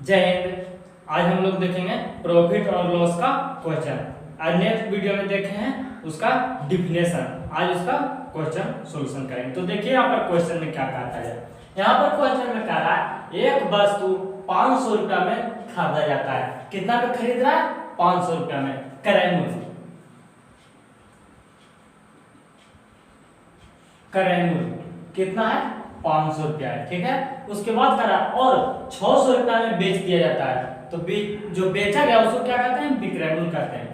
जय हिंद। आज हम लोग देखेंगे प्रॉफिट और लॉस का क्वेश्चन। आज नेक्स्ट वीडियो में देखे हैं उसका डिफिनेशन, आज उसका क्वेश्चन सॉल्यूशन करेंगे। तो देखिए यहाँ पर क्वेश्चन में क्या कहता है। यहाँ पर क्वेश्चन में कह रहा है एक वस्तु 500 रुपया में खरीदा जाता है। कितना पे खरीद रहा है? 500 रुपया में। क्रय मूल्य कितना है? 500 रुपया है। ठीक है, उसके बाद करा और 600 रुपया में बेच दिया जाता है। तो जो बेचा गया उसको क्या कहते हैं? विक्रय मूल्य कहते हैं।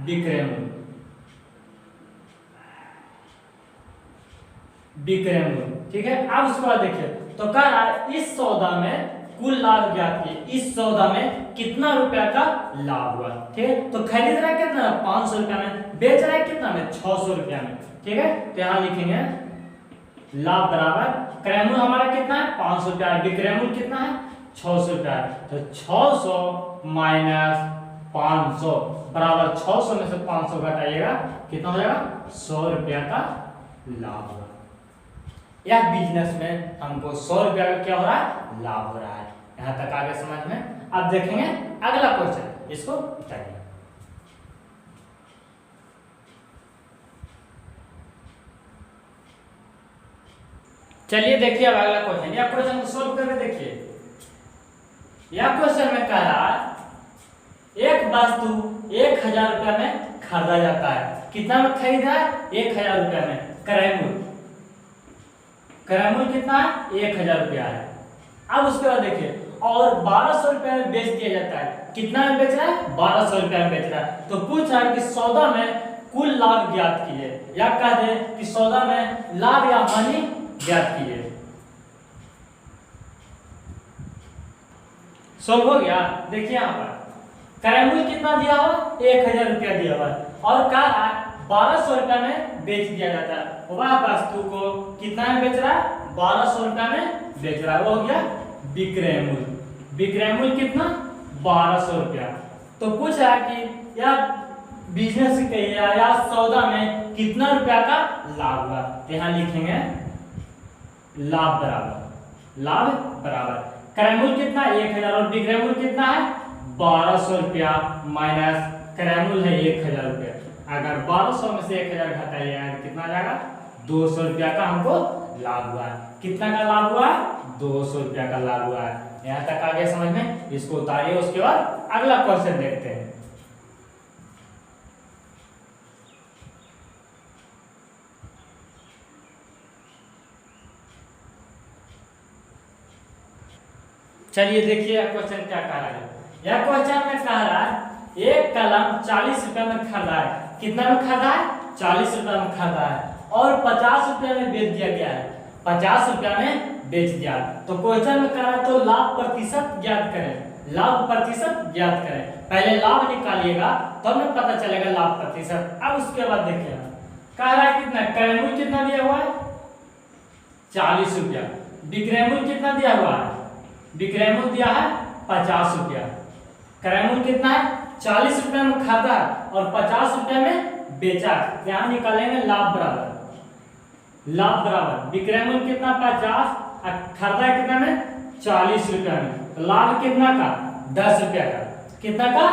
विक्रय मूल्य ठीक है। अब उसके बाद देखिए तो कह रहा है इस सौदा में कुल लाभ ज्ञात किए। इस सौदा में कितना रुपया का लाभ हुआ? ठीक है, तो खरीद रहा है कितना? 500 रुपया में। बेच रहा है कितना में? 600 रुपया में। ठीक है, तो यहां लिखेंगे लाभ बराबर क्रय मूल्य हमारा कितना है? 500 रुपया है। विक्रय मूल्य कितना है? 600 रुपया है। तो 600 माइनस 500 बराबर 600 में से 500 घटाइएगा कितना हो जाएगा? 100 रुपया का लाभ होगा। या बिजनेस में हमको 100 रुपया का क्या हो रहा है? लाभ हो रहा है। यहां तक आगे समझ में। अब देखेंगे अगला क्वेश्चन, इसको बताइए। चलिए देखिए अब अगला क्वेश्चन। यह क्वेश्चन को सोल्व करके देखिए। यह क्वेश्चन में कह रहा है एक वस्तु 1000 रुपया में खरीदा जाता है। कितना में खरीदा है? 1000 रुपया में। क्रय मूल्य कितना है? 1000 रुपया है। अब उसके बाद देखिए और 1200 रुपया में बेच दिया जाता है। कितना में बेच रहा है? 1200 रुपया में बेच रहा है। तो पूछ रहा है कि सौदा में कुल लाभ ज्ञात कीजिए, या कह दे कि सौदा में लाभ या हानि ज्ञात कीजिए। सोल्व हो गया। देखिए यहाँ पर क्रय मूल्य कितना दिया हुआ? 1000 रुपया दिया हुआ और कह रहा है 1200 रुपया में बेच दिया जाता है। वह वस्तु को कितना में बेच रहा है? 1200 रुपया में बेच रहा है। वो हो गया विक्रय मूल्य। विक्रय मूल्य कितना? 1200 रुपया। तो पूछ रहा है कि यह बिजनेस के या सौदा में कितना रुपया का लाभ हुआ। तो यहाँ लिखेंगे लाभ बराबर क्रय मूल्य कितना? 1000 और विक्रय मूल्य कितना है? 1200 रुपया माइनस क्रय मूल्य है 1000 रुपया। अगर 1200 में से 1000 घटाइएगा तो कितना जाएगा? 200 रुपया का हमको लाभ हुआ है। कितना का लाभ हुआ है? 200 रुपया का लाभ हुआ है। यहाँ तक आगे समझ में। इसको उतारिए, उसके बाद अगला क्वेश्चन देखते हैं। चलिए देखिए क्वेश्चन क्या कह रहा है। यह क्वेश्चन में कह रहा है एक कलम 40 रुपया में खरीदा है। कितना में खरीदा है? 40 रुपया में खरीदा है और 50 रुपया में बेच दिया गया है। 50 रुपया में बेच दिया। तो क्वेश्चन में कह रहा है तो लाभ प्रतिशत ज्ञात करें। लाभ प्रतिशत ज्ञात करें। पहले लाभ निकालिएगा तो हमें पता चलेगा लाभ प्रतिशत। अब उसके बाद देखिए कह रहा है कितना? क्रय मूल्य कितना दिया हुआ है? 40 रुपया। विक्रय मूल्य कितना दिया हुआ है? विक्रय मूल्य दिया है 50 रुपया। क्रय मूल्य कितना है? 40 रुपया में खरीदा और 50 रुपया में बेचा। यहाँ निकालेंगे लाभ बराबर विक्रय मूल्य कितना? 50, खरीदा कितना में? 40 रुपया में। तो लाभ कितना का? 10 रुपया का। कितना का?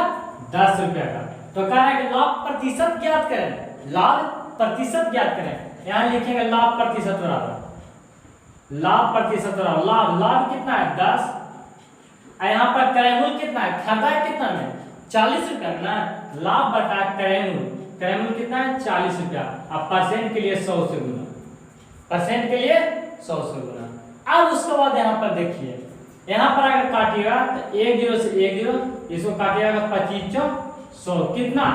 10 रुपया का। तो कह रहा है कि लाभ प्रतिशत ज्ञात करें। लाभ प्रतिशत ज्ञात करें। यहाँ लिखेंगे लाभ प्रतिशत बराबर लाभ कितना है? 10। यहाँ पर क्रय मूल्य कितना है? खरीदा कितना में? 40 रुपया में ना। लाभ बटा क्रय मूल्य कितना है? 40 रुपया। अब परसेंट के लिए 100 से गुना। अब उसके बाद यहाँ पर देखिए, यहाँ पर अगर काटिएगा तो 1 0 से 1 0, इसको काटिएगा 25 100 कितना?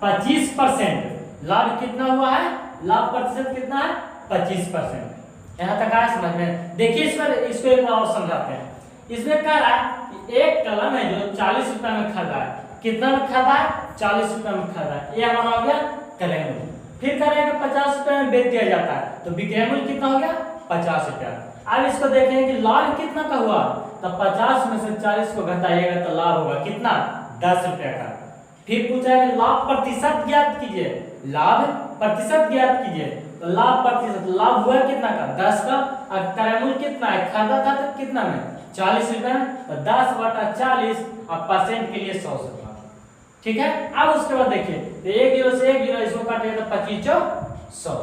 25%। लाभ कितना हुआ है? लाभ प्रतिशत कितना है? 25%। यहाँ तक आया समझ में। देखिए इसको एक बार और समझाते हैं। इसमें कह रहा है कि एक कलम है जो 40 रुपया में खरीदा है। कितना में खरीदा है? 40 रुपया में खरीदा है। ये हमारा हो गया क्रय मूल्य। फिर कह रहे हैं कि 50 रुपया में बेच दिया जाता है। तो विक्रय मूल्य कितना हो गया? 50 रुपया। अब इसको देखेंगे कि लाभ कितना का हुआ। तो 50 में से 40 को घटाइएगा तो लाभ होगा कितना? 10 रुपया का। फिर पूछा है कि लाभ प्रतिशत ज्ञात कीजिए। लाभ प्रतिशत ज्ञात कीजिए। तो लाभ प्रतिशत, लाभ हुआ कितना का 10 का, और क्रय मूल्य कितना है, खरीदा था तो कितना में 40 रुपया, तो 10/40 और परसेंट के लिए 100 से भाग। ठीक है। अब उसके बाद देखिए तो 1 जीरो से 1 जीरो इसको काटेंगे तो 25 100।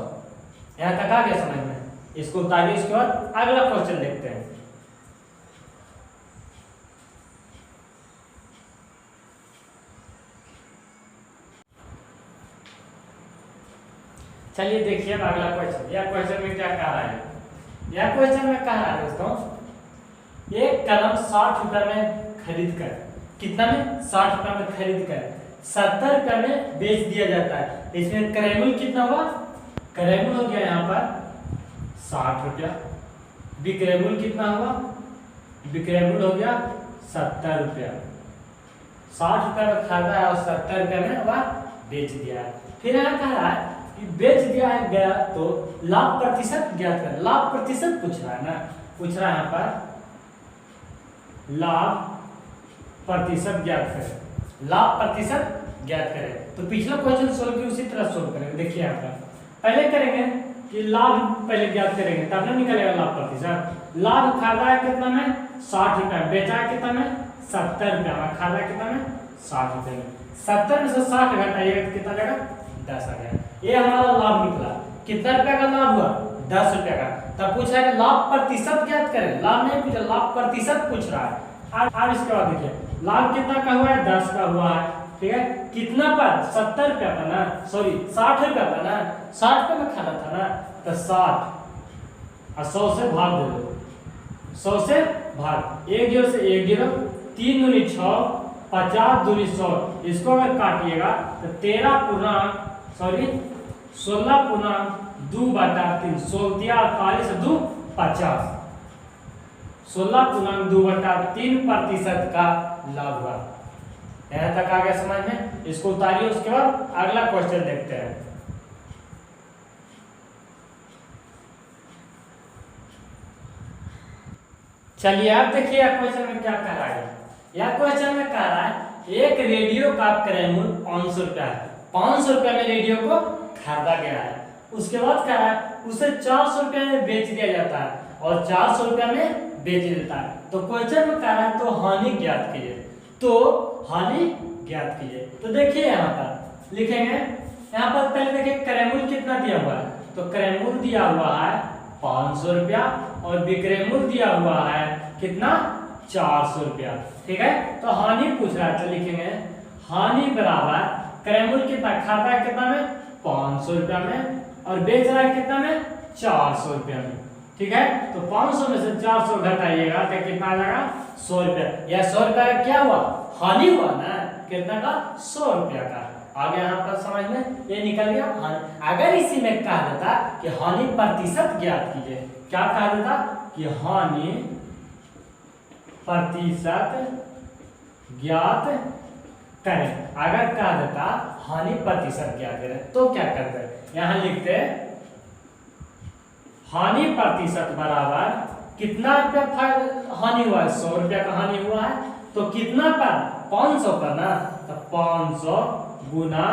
यहाँ तक आ गया समझ में, इसको उतारिए। इसके बाद अगला क्वेश्चन देखते हैं। चलिए देखिए अब अगला क्वेश्चन। यह क्वेश्चन में क्या कह रहा है, यह क्वेश्चन में कह रहा है दोस्तों, एक कलम 60 रुपए में खरीद कर, कितना में 60 रुपए में खरीद कर 70 रुपए में बेच दिया जाता है। इसमें क्रय मूल्य कितना हुआ, क्रय मूल्य हो गया यहाँ पर 60 रुपया, विक्रय मूल्य कितना हुआ, विक्रय मूल्य हो गया 70 रुपया। 60 रुपए में खरीदा है और 70 रुपए में वह बेच दिया है। फिर यहाँ कह रहा है कि बेच दिया है गया तो लाभ प्रतिशत ज्ञात करें। लाभ प्रतिशत पूछ रहा है ना, पूछ रहा है यहाँ पर लाभ प्रतिशत ज्ञात करें, लाभ प्रतिशत ज्ञात करें। तो पिछला क्वेश्चन सोल्व किया उसी तरह सोल्व करेंगे। देखिए यहाँ पर पहले करेंगे कि लाभ पहले ज्ञात करेंगे तब ना निकलेगा लाभ प्रतिशत। लाभ खरीदा है कितना में 60 रुपया, बेचा है कितना में 70 रुपया में, खरीदा कितना में 60 रुपये में। 70 में से 60 घटाइएगा तो कितना जाएगा 10 आ गया। ये हमारा लाभ निकला। कितना रुपया का लाभ हुआ 10 रुपया का। तब पूछा है कि लाभ प्रतिशत ज्ञात करें, लाभ नहीं पूछा, लाभ प्रतिशत पूछ रहा है। अब इसके बाद देखिए लाभ कितना का हुआ है 10 का हुआ है। ठीक है, कितना पर 70 रुपया का ना, सॉरी 60 रुपया का ना, 60 रुपया में खाना था ना, तो 60 और 100 से भाग दे दो, 100 से भाग, 1 जीरो से 1 जीरो, 3 दूनी 6, 50 दूनी 100, इसको अगर काटिएगा तो 16/2/3, 16 50, 16/2/3% का लाभ हुआ। यहाँ तक आ गया समझ में, इसको उतारिए। उसके बाद अगला क्वेश्चन देखते हैं। चलिए अब देखिए क्वेश्चन में क्या कह रहा है। यह क्वेश्चन में कह रहा है एक रेडियो का क्रय मूल्य 500 रुपया है, 500 रुपये में रेडियो को खरीदा गया है। उसके बाद कह रहा है उसे 400 रुपये में बेच दिया जाता है और 400 रुपये में बेच देता है। तो क्वेश्चन में कह रहा है तो हानि ज्ञात कीजिए, तो हानि ज्ञात कीजिए। तो देखिए यहाँ पर लिखेंगे, यहाँ पर पहले देखिए क्रय मूल्य कितना दिया हुआ है, तो क्रय मूल्य दिया हुआ है 500 रुपया और विक्रय मूल्य दिया हुआ है कितना 400 रुपया। ठीक है, तो हानि पूछ रहा है तो लिखेंगे हानि बराबर क्रय मूल्य कितना, खाता है कितना में 500 रुपया में और बेच रहा है कितना में 400 रुपया में। ठीक है, तो 500 में से 400 घटाइएगा तो कितना आ जाएगा 100 रुपया। यह 100 रुपया का क्या हुआ, हानि हुआ ना, कितना का 100 रुपया का। आगे यहाँ पर समझ में ये निकल गया हानि। अगर इसी में कहा देता कि हानि प्रतिशत ज्ञात कीजिए, क्या कहा देता कि हानि प्रतिशत ज्ञात करें, अगर कहा देता हानि प्रतिशत ज्ञात करें तो क्या करते, यहाँ लिखते हानि प्रतिशत बराबर कितना रुपया हानि हुआ है, 100 रुपया का हानि हुआ है, तो कितना पर 500 पर ना, तो 500 गुना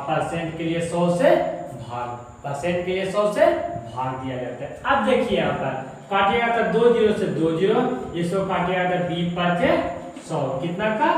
परसेंट के लिए 100 से भाग, परसेंट के लिए 100 से भाग दिया जाता है। अब देखिए यहाँ पर काटिएगा तो 2 जीरो से 2 जीरो, इसको काटिएगा तो 20/100, कितना का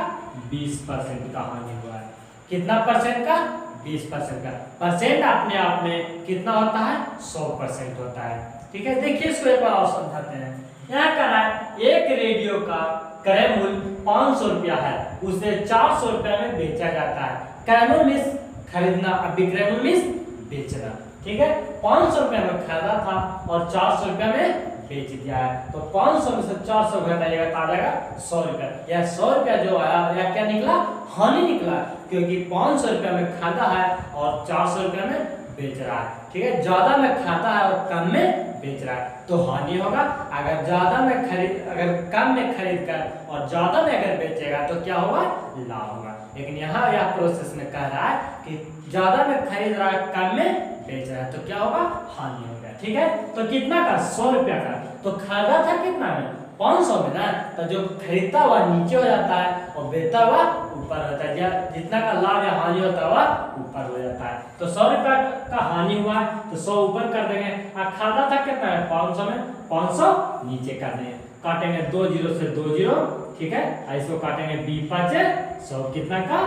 20% का हानि हुआ है। कितना परसेंट का 20% का। परसेंट अपने आप में कितना होता है 100% होता है। ठीक है, देखिए इसको एक बार और समझाते हैं। यहाँ कह रहा है एक रेडियो का क्रय मूल्य 500 रुपया है, उसे 400 रुपया में बेचा जाता है। क्रय मूल्य मींस खरीदना, विक्रय मूल्य मींस बेचना। ठीक है, 500 रुपया में खरीदा था और 400 रुपया में बेच दिया है, तो 500 में से 400 घटाइएगा तो आ जाएगा 100 रुपया। यह 100 रुपया जो आया यह क्या निकला, हानि निकला, क्योंकि 500 रुपया में खाता है और 400 रुपया में बेच रहा है। ठीक है, ज्यादा में खाता है और कम में बेच रहा है तो हानि होगा। अगर ज्यादा में खरीद, अगर कम में खरीद कर और ज्यादा में अगर बेचेगा तो क्या होगा, लाभ होगा। लेकिन यहाँ यह प्रोसेस में कह रहा है कि ज्यादा में खरीद रहा है कम में बेच रहा है तो क्या होगा, हानि होगा। ठीक है, तो कितना का 100 रुपया का, तो खरीदा था कितना में 500 में ना, तो जो खरीदता हुआ नीचे हो जाता है और बेचता हुआ ऊपर होता है, जितना का लाभ या हानि होता हुआ ऊपर हो जाता है। तो 100 रुपया का हानि हुआ है तो 100 ऊपर कर देंगे, खरीदा था कितना है 500 में, 500 नीचे कर देंगे, काटेंगे 2 जीरो से 2 जीरो, ठीक है, इसको काटेंगे 20 5 100, कितना का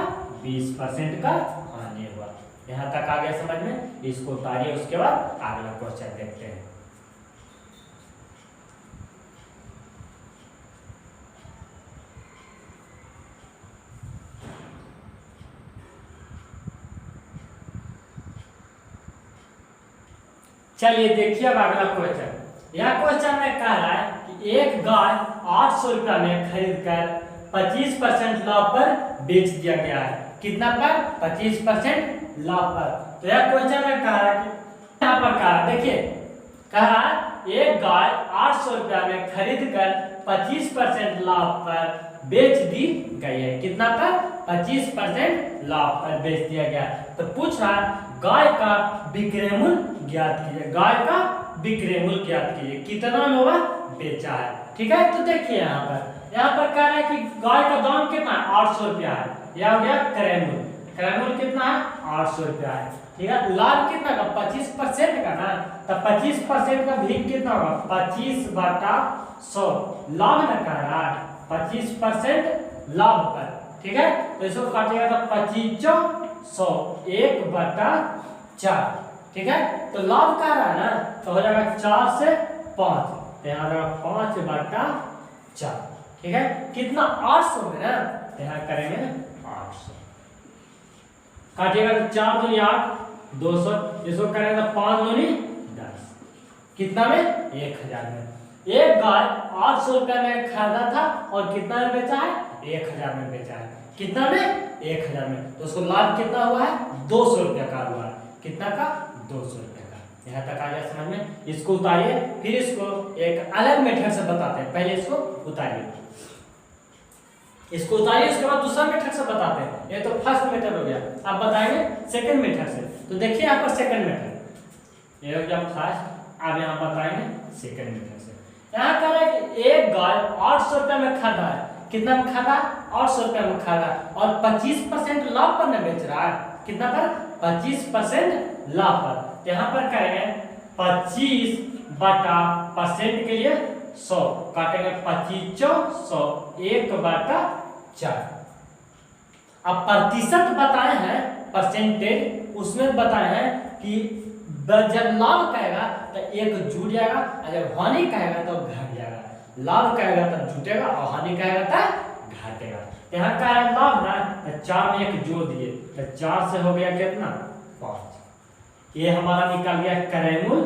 20% का हानि हुआ। यहाँ तक आ गया समझ में, इसको उतारिए, उसके बाद अगला क्वेश्चन देखते हैं। चलिए देखिए अब अगला क्वेश्चन। यह क्वेश्चन में कह रहा है कि एक गाय 800 रुपया में खरीद कर 25% लाभ पर बेच दिया गया है। कितना पर? 25% लाभ पर। तो यह क्वेश्चन में कह रहा है कि यहाँ पर कह रहा है, देखिए कह रहा है एक गाय 800 रुपया में खरीद कर 25% लाभ पर बेच दी गई है। कितना पर? 25% लाभ पर बेच दिया गया। तो पूछ रहा है गाय का विक्रय मूल्य ज्ञात कीजिए, गाय का विक्रय मूल्य ज्ञात कीजिए, कितना में वह बेचा है। ठीक है, तो देखिए यहाँ पर कह रहा है कि गाय का दाम कितना है 800 रुपया है, यह हो गया क्रय मूल्य। क्रय मूल्य कितना है 800 रुपया है। ठीक है, लाभ कितना का 25% का ना, तो 25% का भी कितना होगा 25/100 लाभ ना कह रहा है 25% लाभ पर। ठीक है, तो इसको काटेगा तो 25/100 1/4। ठीक है, तो लाभ कह रहा है ना, तो हो जाएगा 4 से 5, तो यहाँ जाएगा 5/4। ठीक है, कितना 800 में ना, तो यहाँ करेंगे 800, काटिएगा तो 4 दूनी 8 200, इसको करेंगे तो 5 दूनी 10, कितना में 1000 में। एक गाय 800 रुपया में खरीदा था और कितना में बेचा है 1000 में बेचा है। कितना में 1000 में, तो उसको लाभ कितना हुआ है 200 रुपया का हुआ है। कितना का 200 रुपया का। यहाँ तक आ गया समझ में, इसको उतारिए, फिर इसको एक अलग मेथड से बताते हैं। पहले इसको उतारिए, इसको उतारिए, उसके बाद दूसरा मेथड से बताते हैं। ये तो फर्स्ट मेथड हो गया, अब बताएंगे सेकंड मेथड से। तो देखिए यहाँ पर सेकंड मेथड, ये हो गया फर्स्ट, अब यहाँ बताएंगे सेकंड मेथड से। यहाँ कह रहा है कि एक गाय 800 रुपया में खरीदा है। कितना में खरीदा 800 रुपया में खरीदा, और 25% लाभ पर न बेच रहा है। कितना पर 25% लाभ पर। यहाँ पर करेंगे 25/% के लिए 100, काटेंगे 25/100 1/4। अब प्रतिशत बताए हैं, परसेंटेज उसमें बताए हैं कि जब लाभ कहेगा तो एक जुड़ जाएगा, अगर हानि कहेगा तो घट जाएगा। लाभ कहेगा तो जुटेगा और हानि कहेगा तो घटेगा। यहाँ का लाभ ना, तो 4 में 1 जोड़ दिए तो 4 से हो गया कितना 5। ये हमारा निकल गया क्रय मूल्य,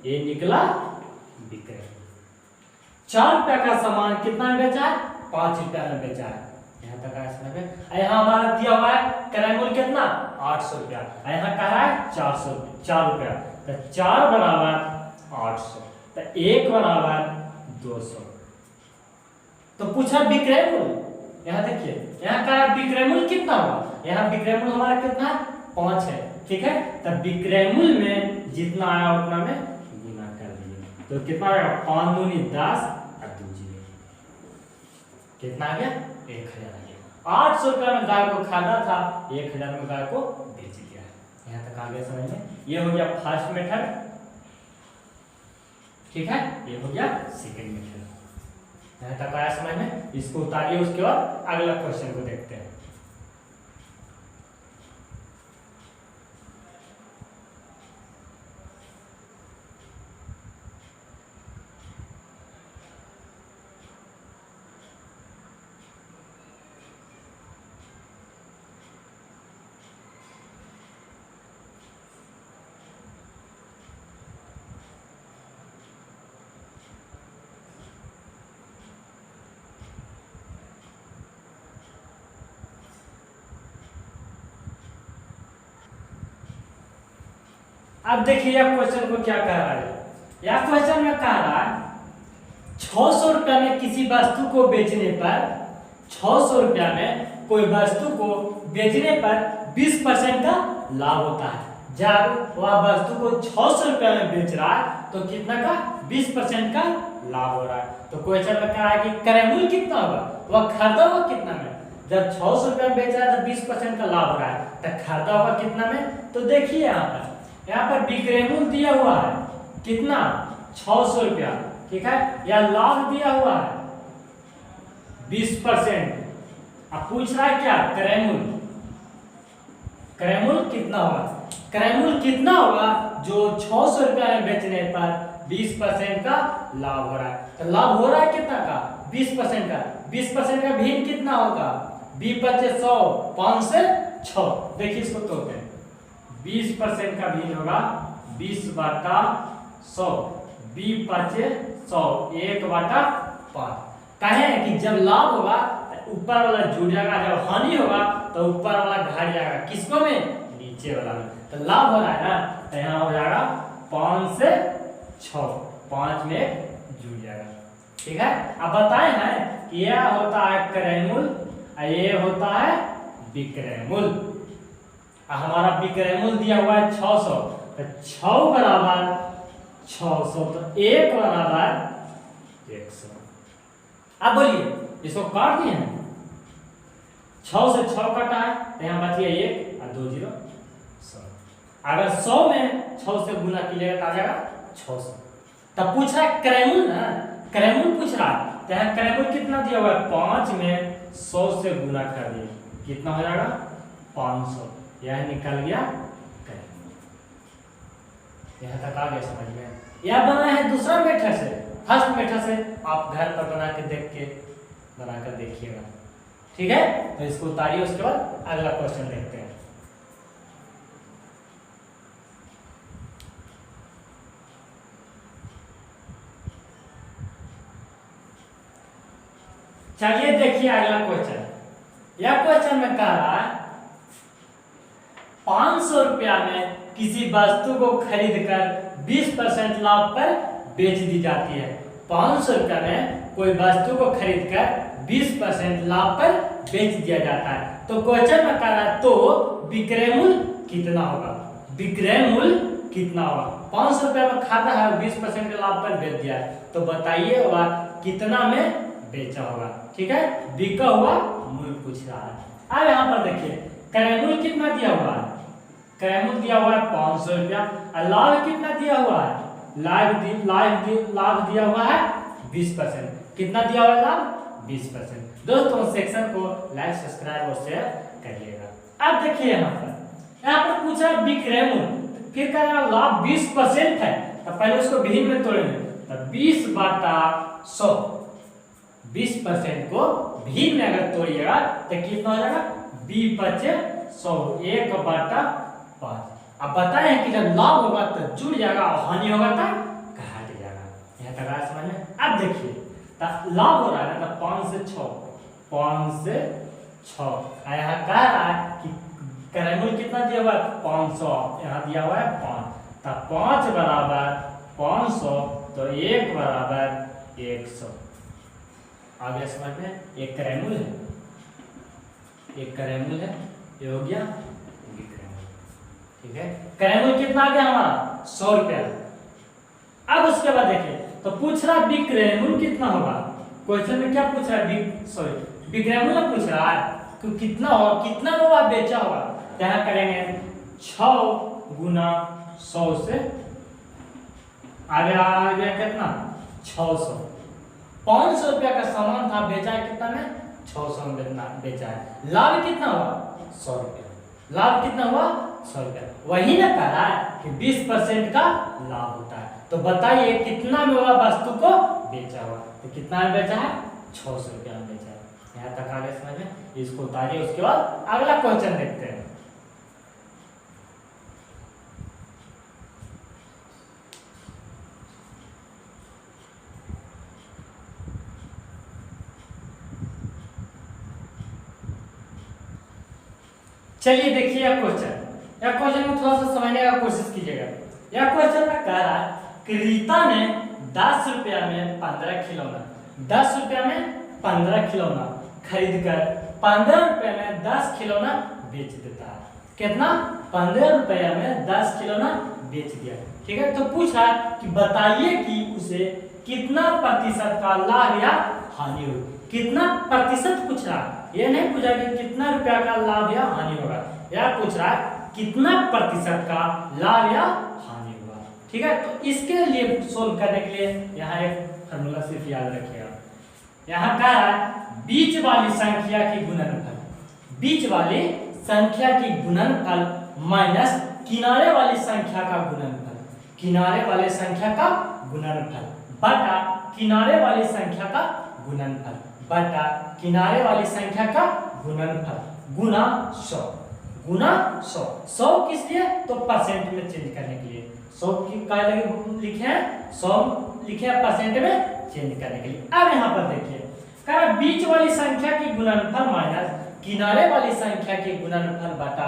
ये निकला विक्रय मूल्य। 4 रुपया का सामान कितना में बेचा है 5 रुपया में बेचा है। यहाँ तक आया समझ में। यहाँ हमारा दिया हुआ है क्रय मूल्य कितना 800 रुपया, यहाँ कह रहा है 4 रुपया, तो 4 बराबर 800, तो 1 बराबर 200। तो पूछा विक्रय मूल्य, यहाँ देखिए यहाँ का विक्रय मूल्य कितना होगा, यहाँ विक्रय मूल्य हमारा कितना 5 है। ठीक है, तब विक्रय मूल्य में जितना आया उतना में गुना कर दीजिए, तो कितना आएगा 5 दूनी 10 और 2 जीरो, कितना आ गया 1000 आ गया। 800 रुपया में गाय को खरीदा था, 1000 में गाय को बेच दिया है। यहाँ तक आ गया समझ में। ये हो गया फर्स्ट मेथड। ठीक है, ये हो गया सेकंड मेथड। यहाँ तक आया समझ में, इसको उतारिए, उसके बाद अगला क्वेश्चन को देखते हैं। अब देखिए यह क्वेश्चन को क्या कह रहा है। यह क्वेश्चन में कह रहा है 600 रुपया में किसी वस्तु को बेचने पर, 600 रुपया में कोई वस्तु को बेचने पर 20% का लाभ होता है। जब वह वस्तु को 600 रुपया में बेच रहा है तो कितना का 20% का लाभ हो रहा है। तो क्वेश्चन में कहा है कि क्रय मूल्य कितना होगा, वह खरीदा हुआ कितना में, जब 600 रुपया में बेचा है तो 20% का लाभ हो रहा है, तो खरीदा हुआ कितना में। तो देखिए यहाँ पर विक्रय मूल्य दिया हुआ है कितना 600 रुपया, ठीक है, या लाभ दिया हुआ है 20%। अब पूछ रहा है क्या क्रय मूल्य, क्रय मूल्य कितना होगा, क्रय मूल्य कितना होगा जो 600 रुपया में बेचने पर 20% का लाभ हो रहा है। तो लाभ हो रहा है कितना का 20% का, 20% का भिन्न कितना होगा 20×100 5 से 6। देखिए इसको तोड़ते हैं, 20% का भिन्न होगा 20/100, 20×100 1/5। कहे कि जब लाभ होगा ऊपर वाला जुड़ जाएगा, जब हानि होगा तो ऊपर वाला घट जाएगा, किसको में नीचे वाला में। तो लाभ हो रहा है ना, तो यहाँ हो जाएगा 5 से 6, 5 में जुड़ जाएगा, ठीक है। अब बताए हैं कि यह होता है क्रय मूल्य, ये होता है विक्रय मूल्य। हमारा विक्रय मूल्य दिया हुआ है 600, तो 6 बराबर 600, तो 1 बराबर 100। अब बोलिए इसको काट दिए हैं, 6 से 6 कटा है तो यहाँ बचिए 1 और 2 0 100। अगर 100 में 6 से गुना कीजिएगा तो आ जाएगा 600। तब पूछ रहा है क्रय मूल्य ना, क्रय मूल्य पूछ रहा है, तो यहाँ क्रय मूल्य कितना दिया हुआ है 5 में 100 से गुना कर दिए, कितना हो जाएगा 500, यह निकल गया क्रय मूल्य। यहाँ तक आ गया समझ में। यह बना है दूसरा मेथड से, फर्स्ट मेथड से आप घर पर बना के देख के बनाकर देखिएगा, ठीक है। तो इसको उतारिए, उसके बाद अगला क्वेश्चन देखते हैं। चलिए देखिए अगला क्वेश्चन। यह क्वेश्चन में कह रहा है 500 रुपया में किसी वस्तु को खरीदकर 20% लाभ पर बेच दी जाती है। 500 रुपया में कोई वस्तु को खरीदकर 20% लाभ पर बेच दिया जाता है। तो क्वेश्चन में कह रहा है तो विक्रय मूल्य कितना होगा, विक्रय मूल्य कितना होगा। 500 रुपया में खाता है 20% के लाभ पर बेच दिया है, तो बताइए होगा कितना में बेचा होगा, ठीक है। बिका हुआ मूल्य पूछ रहा है। अब यहाँ पर देखिए क्रय मूल्य कितना दिया हुआ है, क्रय मूल्य दिया हुआ है 500 रुपया, और लाभ कितना दिया हुआ है, लाभ दिया हुआ है 20%। कितना दिया हुआ है लाभ 20%। दोस्तों सेक्शन को लाइक सब्सक्राइब और शेयर करिएगा। अब देखिए यहाँ पर पूछा विक्रय मूल्य, फिर कह रहा लाभ 20% है, तो पहले उसको भिन्न में तोड़ेंगे, तो 20/100, 20% को भिन्न में अगर तोड़िएगा तो कितना हो जाएगा 20×100 1/5। अब बताएं कि जब लाभ होगा तो जुड़ जाएगा और हानि होगा तो घट जाएगा। यहाँ तक आया समझ में। अब देखिए लाभ हो रहा है ना, तो 5 से 6, 5 से 6, यहाँ कह रहा है कि क्रय मूल्य कितना दिया हुआ है 500, यहाँ दिया हुआ है 5, तो 5 बराबर 500, तो 1 बराबर 100। आ गया समझ में। एक क्रय मूल्य है, एक क्रय मूल्य है, ये हो गया विक्रय मूल्य, ठीक है। क्रय मूल्य कितना आ गया हमारा 100 रुपया। अब उसके बाद देखिए तो पूछ रहा विक्रय मूल्य कितना होगा। क्वेश्चन में क्या पूछ रहा है, विक्रय मूल्य पूछ रहा है कि कितना होगा, कितना में वह बेचा होगा। यहाँ करेंगे 6 गुना 100 से आ गया कितना 600। 500 रुपया का सामान था, बेचा है कितना में 600 में बेचा है। लाभ कितना हुआ 100 रुपया, लाभ कितना हुआ 100 रुपया। वही ना कह रहा है कि 20% का लाभ होता है। तो बताइए कितना में वह वस्तु को बेचा हुआ, तो कितना में बेचा है 600 रुपया में बेचा है। यहाँ तक आ गया समझ में। इसको उतारिए, उसके बाद अगला क्वेश्चन देखते हैं। चलिए देखिए यह क्वेश्चन में थोड़ा सा समझने का कोशिश कीजिएगा। यह क्वेश्चन में कह रहा है कि रीता ने 10 रुपया में 15 खिलौना, 10 रुपया में 15 खिलौना खरीद कर 15 रुपया में 10 खिलौना बेच देता है। कितना 15 रुपया में 10 खिलौना बेच दिया, ठीक है। तो पूछा कि बताइए कि उसे कितना प्रतिशत का लाभ या हानि होगी। कितना प्रतिशत पूछ रहा है, ये नहीं पूछा कि कितना रुपया का लाभ या हानि होगा, यह पूछ रहा है कितना प्रतिशत का लाभ या हानि होगा। ठीक है, तो इसके लिए सोल्व करने के लिए यहाँ एक फॉर्मूला सिर्फ याद रखिएगा। यहाँ कह रहा है बीच वाली संख्या की गुणनफल, बीच वाली संख्या की गुणनफल माइनस किनारे वाली संख्या का गुणनफल, किनारे वाले संख्या का गुणनफल बटा किनारे वाली संख्या का गुणनफल बटा किनारे वाली संख्या का गुणनफल गुना 100, गुना 100। 100 किस लिए, तो परसेंट में चेंज करने के लिए। 100 की क्या लिखे हैं, 100 लिखे हैं परसेंट में चेंज करने के लिए। अब यहाँ पर देखिए कह रहा बीच वाली संख्या की गुणनफल माइनस किनारे वाली संख्या के गुणनफल बटा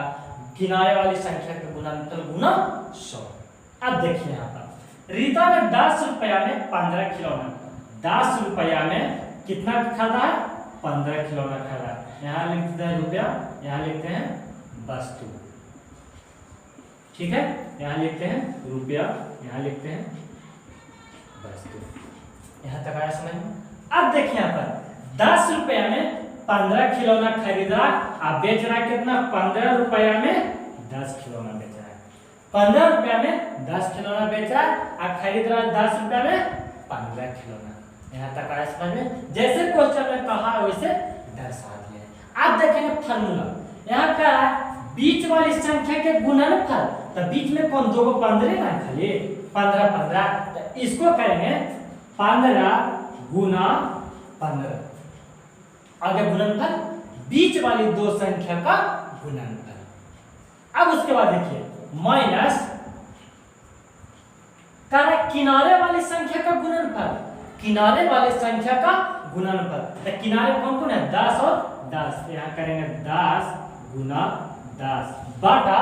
किनारे वाली संख्या के गुणनफल गुना 100। अब देखिए यहाँ पर रीता ने 10 रुपया में 15 खिलौना, 10 रुपया में कितना खरीदा है, 15 खिलौना खरीदा है। यहाँ लिखते हैं रुपया, यहाँ लिखते हैं वस्तु। ठीक है, यहाँ लिखते हैं रुपया, यहाँ लिखते हैं वस्तु। यहाँ तक आया समझ में। अब देखिए यहाँ पर 10 रुपया में 15 खिलौना खरीद रहा, आप बेच रहा कितना, 15 रुपया में 10 खिलौना बेच रहा है। 15 रुपया में 10 खिलौना बेच रहा है, आप खरीद रहा है 10 रुपया में 15 खिलौना। यहाँ तक आया समझ में। जैसे क्वेश्चन में कहा वैसे दर्शा दिया। आप देखेंगे फार्मूला, यहाँ क्या है बीच वाली संख्या के गुणनफल, तो बीच में कौन दो 15 ना खाली 15 15, तो इसको करेंगे 15 गुना 15, आगे गुणनफल बीच वाली दो संख्या का गुणनफल। अब उसके बाद देखिए माइनस किनारे वाली संख्या का गुणनफल, किनारे वाले संख्या का गुणनफल, तो किनारे कौन कौन है 10 और 10, यहाँ करेंगे 10 गुना 10 बटा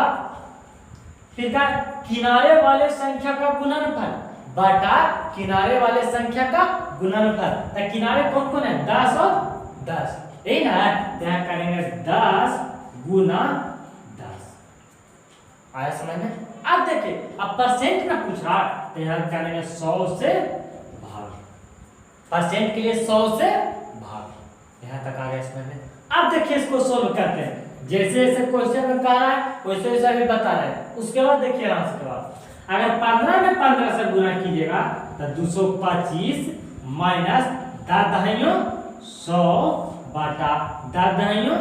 फिर का किनारे वाले संख्या का गुणनफल बटा किनारे वाले संख्या का गुणनफल, तो किनारे कौन कौन है 10 और 10, यही ना, यहाँ करेंगे 10 गुना 10। आया समझ में। अब देखिए अब परसेंट में पूछ रहा, तो यहाँ करेंगे 100 से भाग, परसेंट के लिए 100 से भाग। यहाँ तक आ गया समझ में। अब देखिए इसको सोल्व करते हैं, जैसे जैसे क्वेश्चन में कह रहा है वैसे वैसे अभी बता रहे हैं। उसके बाद देखिए यहाँ उसके बाद अगर 15 में 15 से गुना कीजिएगा तो 225 माइनस 10 दहाइयों 100 बटा 10 दहाइयों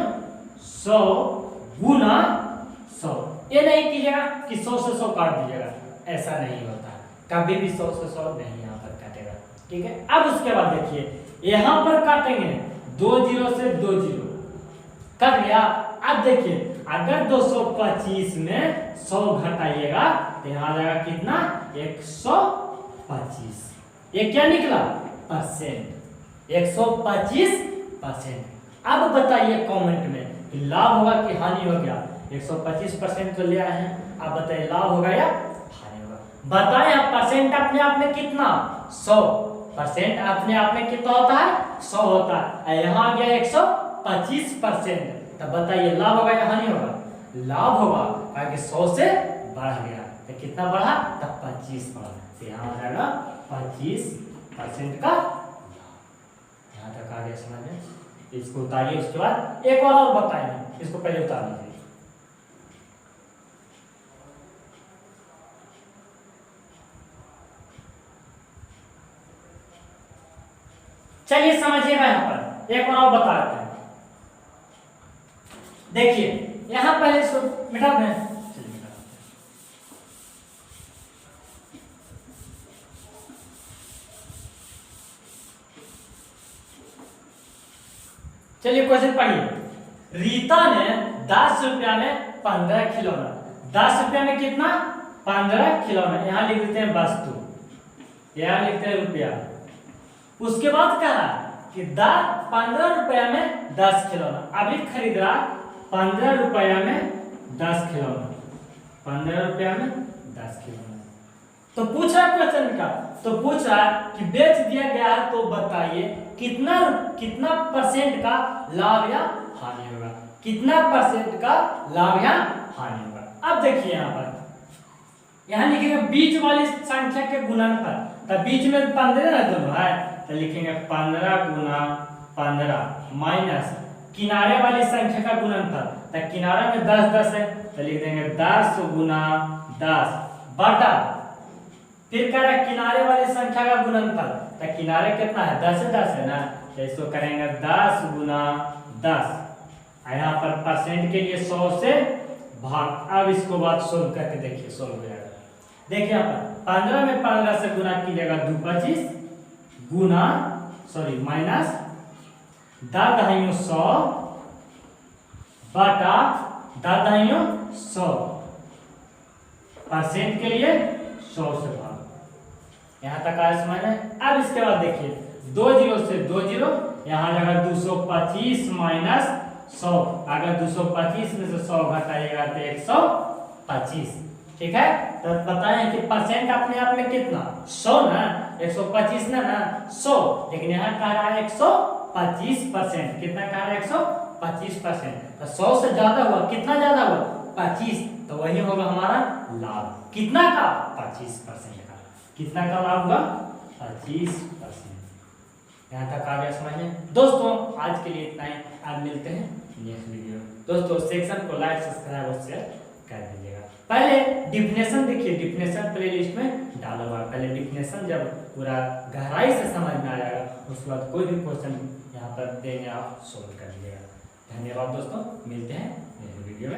100 गुना 100। ये नहीं कीजिएगा कि 100 से 100 काट दीजिएगा, ऐसा नहीं होता, कभी भी 100 से 100 नहीं यहाँ पर काटेगा। ठीक है, अब उसके बाद देखिए यहाँ पर काटेंगे 2 0 से 2 0 कट गया। अब देखिए अगर 225 में 100 घटाइएगा तो यहाँ आ जाएगा कितना 125। ये क्या निकला परसेंट, 125%। अब बताइए कमेंट में कि लाभ होगा कि हानि हो गया। 125% तो ले आए हैं, अब बताइए लाभ होगा या हानि होगा। बताएं आप परसेंट अपने आप में कितना 100%, अपने आप में कितना होता है 100 होता है, यहाँ आ गया 125%, तब बताइए लाभ होगा या हानि होगा। लाभ होगा, क्योंकि 100 से बढ़ गया, तो कितना बढ़ा तब 25 बढ़ा, तो यहाँ आ जाएगा 25% का। यहाँ तक आ गया समझ में। इसको उतारिए, उसके बाद एक और बताएंगे, इसको पहले उतार लीजिए। चलिए समझिएगा, यहाँ पर एक और बता देते हैं। देखिए यहाँ पहले इसको मिटा दें, चलिए क्वेश्चन पढ़िए। रीता ने 10 रुपया में 15 खिलौना, 10 रुपया में कितना 15 खिलौना, यहाँ लिख देते हैं वस्तु, यहाँ लिखते हैं रुपया। उसके बाद कह रहा कि 15 रुपया में 10 खिलौना, अभी खरीद रहा 15 रुपया में 10 खिलौना, 15 रुपया में 10 खिलौना। तो पूछ रहा क्वेश्चन का, तो पूछ रहा कि बेच दिया गया है, तो बताइए कितना परसेंट का लाभ या हानि होगा, कितना परसेंट का लाभ या हानि होगा। अब देखिए यहाँ पर यहाँ लिखेंगे बीच वाली संख्या के गुणनफल, तो बीच में 15 ना दोनों है, तो लिखेंगे 15 गुना 15 माइनस किनारे वाली संख्या का गुणनफल, तो किनारे में 10 10 है, तो लिख देंगे 10 गुना 10 बटा, फिर कह रहा है किनारे वाली संख्या का गुणनफल, तो किनारे कितना है 10 से 10 है ना, तो इसको करेंगे 10 गुना 10, यहाँ पर परसेंट के लिए 100 से भाग। अब इसको बात सोल्व करके देखिए, सोल्व हो जाएगा। देखिए यहाँ पर 15 में 15 से गुना कीजिएगा 2 25 गुना सॉरी माइनस 10 बटा 10 परसेंट के लिए 100 से भाग। यहाँ तक आया समझ में। अब इसके बाद देखिए 2 0 से 2 0, यहाँ लगा 225 माइनस 100, अगर 225 में से 100 घटाइएगा तो 125, ठीक है। तो बताएं कि परसेंट अपने आप में कितना 100 ना, 125 ना 100, लेकिन यहाँ कह रहा है 125%, कितना कह रहा है 125%, तो 100 से ज्यादा हुआ, कितना ज्यादा हुआ 25, तो वही होगा हमारा लाभ, कितना का 25% का, कितना का लाभ हुआ 25%। यहाँ तक आ गया समझ में दोस्तों। आज के लिए इतना ही, आज मिलते हैं नेक्स्ट वीडियो। दोस्तों सेक्शन को लाइक सब्सक्राइब और शेयर कर दीजिएगा। पहले डिफिनेशन देखिए, डिफिनेशन प्लेलिस्ट में डाला हुआ है, पहले डिफिनेशन जब पूरा गहराई से समझ में आ जाएगा उसके बाद कोई भी क्वेश्चन यहाँ पर देंगे आप सोल्व कर लीजिएगा। धन्यवाद दोस्तों, मिलते हैं नेक्स्ट वीडियो में।